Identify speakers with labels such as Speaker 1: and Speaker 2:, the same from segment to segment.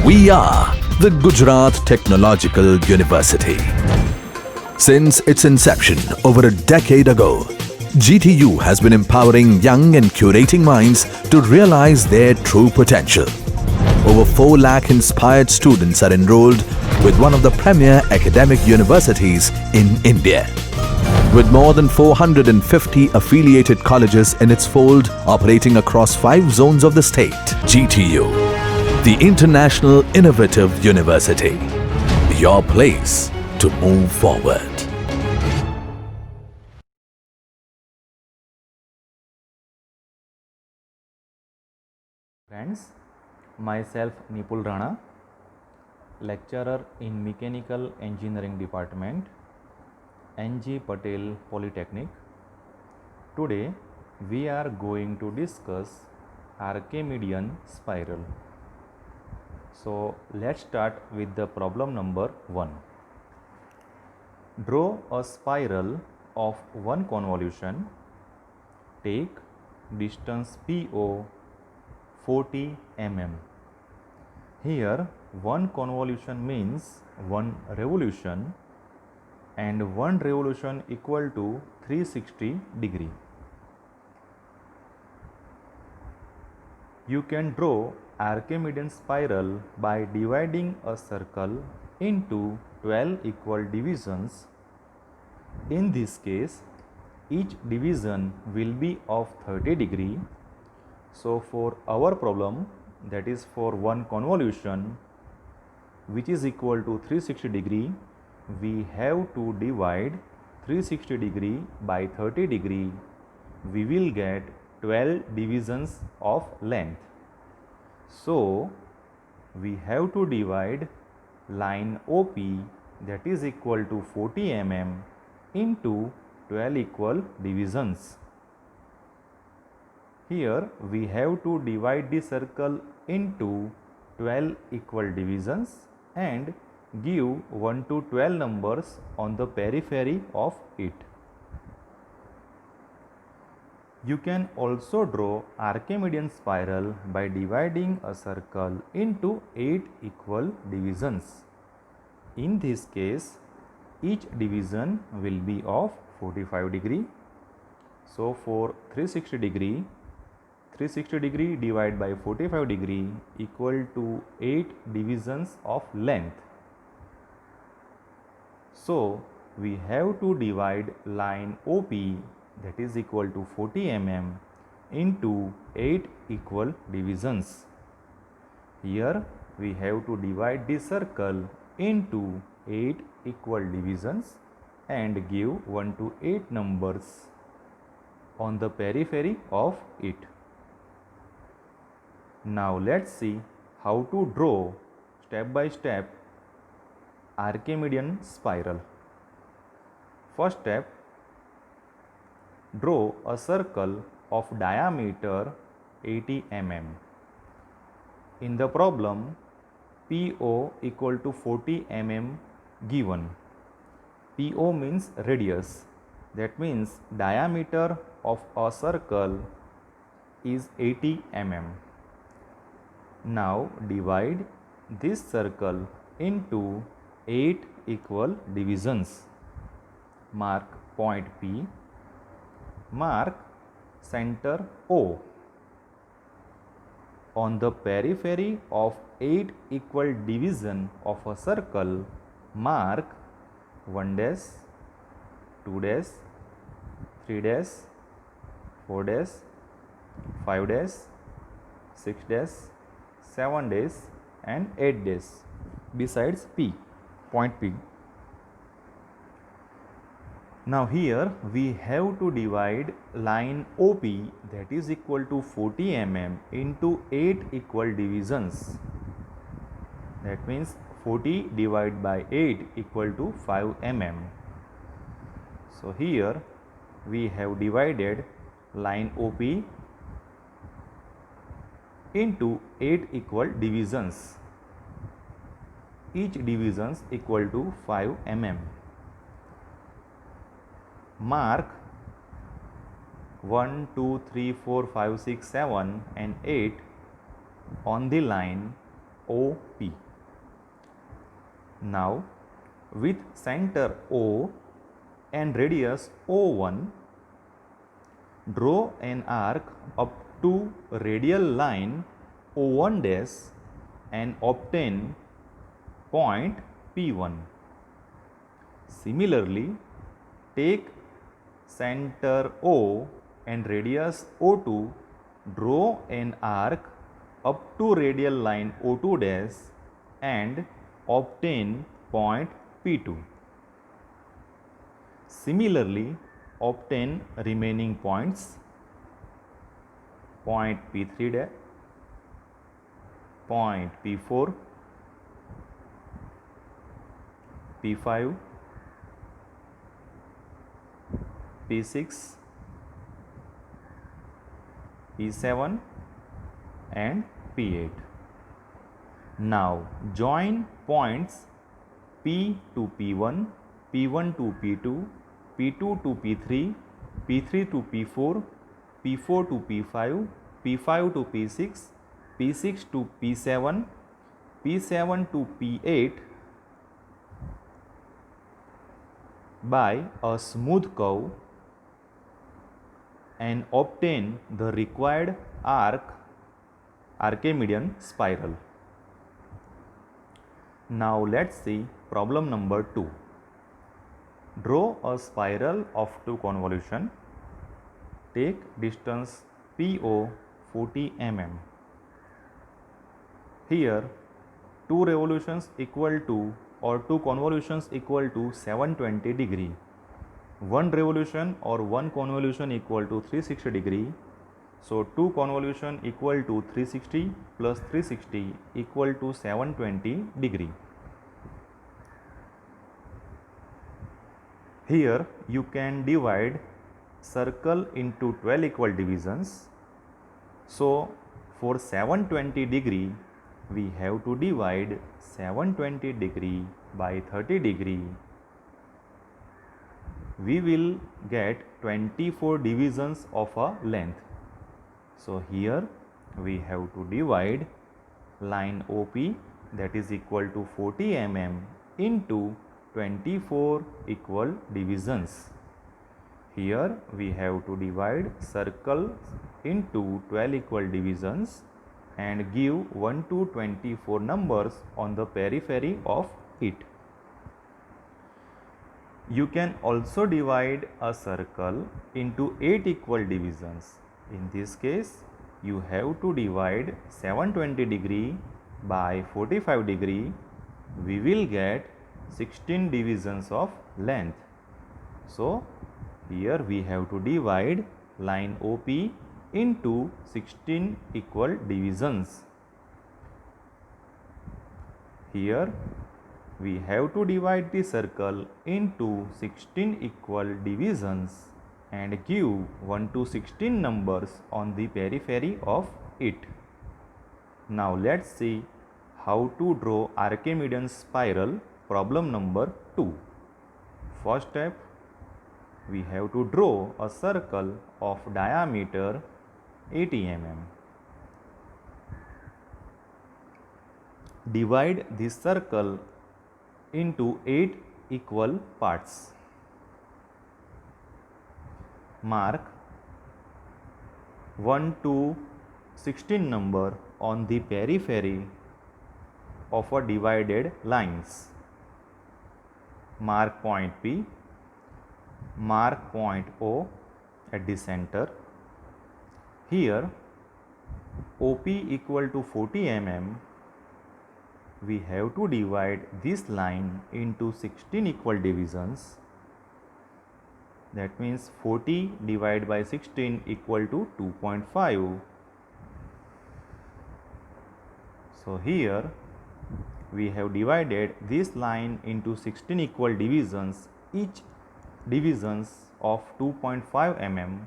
Speaker 1: We are the Gujarat Technological University. Since its inception over a decade ago, GTU has been empowering young and curating minds to realize their true potential. Over 4 lakh inspired students are enrolled with one of the premier academic universities in India. With more than 450 affiliated colleges in its fold operating across 5 zones of the state, GTU, the International Innovative University, your place to move forward.
Speaker 2: Friends, myself Nipul Rana, lecturer in Mechanical Engineering Department, NG Patel Polytechnic. Today we are going to discuss Archimedean spiral. So let's start with the problem number 1. Draw a spiral of one convolution. Take distance PO 40 mm. Here one convolution means one revolution, and one revolution equal to 360 degree. You can draw Archimedean spiral by dividing a circle into 12 equal divisions. In this case, each division will be of 30 degree. So for our problem, that is for one convolution which is equal to 360 degree, we have to divide 360 degree by 30 degree. We will get 12 divisions of length. So we have to divide line OP, that is equal to 40 mm, into 12 equal divisions. Here we have to divide the circle into 12 equal divisions and give 1 to 12 numbers on the periphery of it. You can also draw Archimedean spiral by dividing a circle into 8 equal divisions. In this case, each division will be of 45 degree. So for 360 degree divided by 45 degree equal to 8 divisions of length. So we have to divide line OP, that is equal to 40 mm, into 8 equal divisions. Here we have to divide the circle into 8 equal divisions and give 1 to 8 numbers on the periphery of it. Now let's see how to draw step by step Archimedean spiral. First step, draw a circle of diameter 80 mm. In the problem, PO equal to 40 mm given. PO means radius, that means diameter of a circle is 80 mm. Now divide this circle into 8 equal divisions. Mark point P. Mark center O. On the periphery of 8 equal division of a circle, mark 1 dash, 2 dash, 3 dash, 4 dash, 5 dash, 6 dash, 7 dash and 8 dash besides P, point P. Now here we have to divide line OP, that is equal to 40 mm, into 8 equal divisions. That means 40 divided by 8 equal to 5 mm. So here we have divided line OP into 8 equal divisions. Each divisions equal to 5 mm. Mark 1, 2, 3, 4, 5, 6, 7 and 8 on the line OP. Now with center O and radius O1, draw an arc up to radial line O1 dash and obtain point P1. Similarly, take center O and radius O2, draw an arc up to radial line O2 dash and obtain point P2. Similarly, obtain remaining points, point P3 dash, point P4, P5, P6, P7 and P8. Now join points P to P1, P1 to P2, P2 to P3, P3 to P4, P4 to P5, P5 to P6, P6 to P7, P7 to P8 by a smooth curve and obtain the required Archimedean spiral. Now let's see problem number 2. Draw a spiral of two convolution. Take distance PO 40 mm. Here two revolutions equal to or two convolutions equal to 720 degree. One revolution or one convolution equal to 360 degree. So two convolution equal to 360 plus 360 equal to 720 degree. Here you can divide circle into 12 equal divisions. So for 720 degree we have to divide 720 degree by 30 degree. We will get 24 divisions of a length. So here we have to divide line OP, that is equal to 40 mm, into 24 equal divisions. Here we have to divide circle into 12 equal divisions and give 1 to 24 numbers on the periphery of it. You can also divide a circle into 8 equal divisions. In this case, you have to divide 720 degree by 45 degree. We will get 16 divisions of length. So here we have to divide line OP into 16 equal divisions. Here we have to divide the circle into 16 equal divisions and give 1 to 16 numbers on the periphery of it. Now let's see how to draw Archimedean spiral, problem number 2. First step, we have to draw a circle of diameter 80 mm. Divide this circle into 8 equal parts. Mark 1 to 16 number on the periphery of a divided lines. Mark point P, mark point O at the center. Here OP equal to 40 mm. We have to divide this line into 16 equal divisions. That means 40 divided by 16 equal to 2.5. So here we have divided this line into 16 equal divisions, each divisions of 2.5 mm.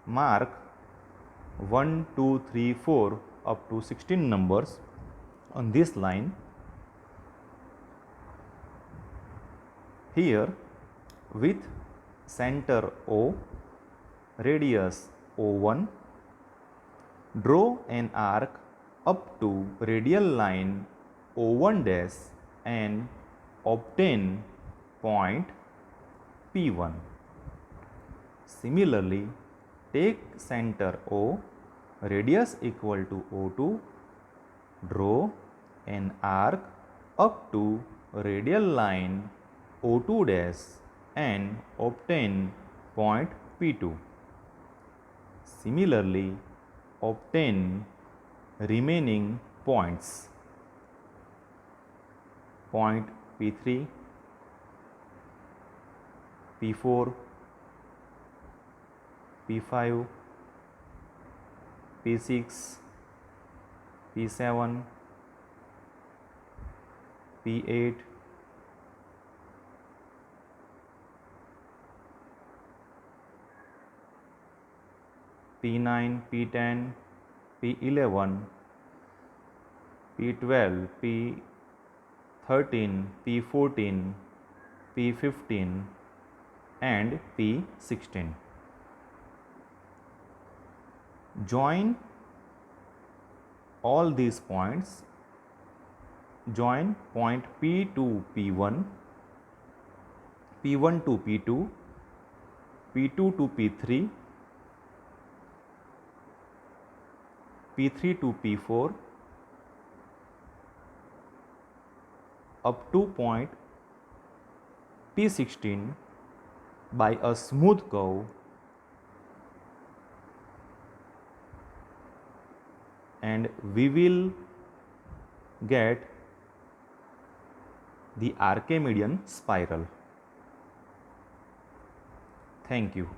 Speaker 2: Mark 1, 2, 3, 4 up to 16 numbers on this line. Here with center O, radius O1, draw an arc up to radial line O1 dash and obtain point P1. Similarly, take center O, radius equal to O2, draw an arc up to radial line O2 dash and obtain point P2. Similarly, obtain remaining points. Point P3, P4, P5, P6, P7, P8, P9, P10, P11, P12, P13, P14, P15 and P16. Join all these points. Join point P to P1, P1 to P2, P2 to P3, P3 to P4 up to point P16 by a smooth curve, and we will get the Archimedean spiral. Thank you.